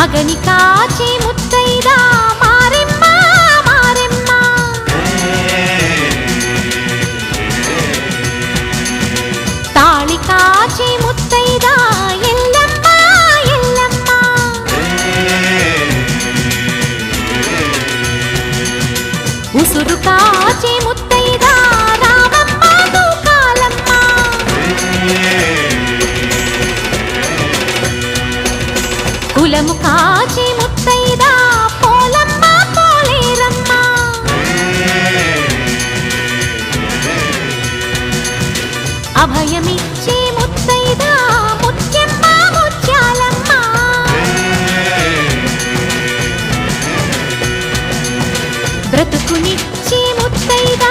మగని కాచి ముత్తైదా మారెమ్మ మారెమ్మ తాళి కాచి ముత్తైదా ఎల్లమ్మ ఎల్లమ్మ ఉసురు కాచి ముత్తైదా రామమ్మ తూకాలమ్మ కులము కాచి ముత్తైదా పోలమ్మ పోలేరమ్మ అభయమిచ్చి ముత్తైదా ముత్యమ్మ ముత్యాలమ్మ బ్రతుకునిచ్చి ముత్తైదా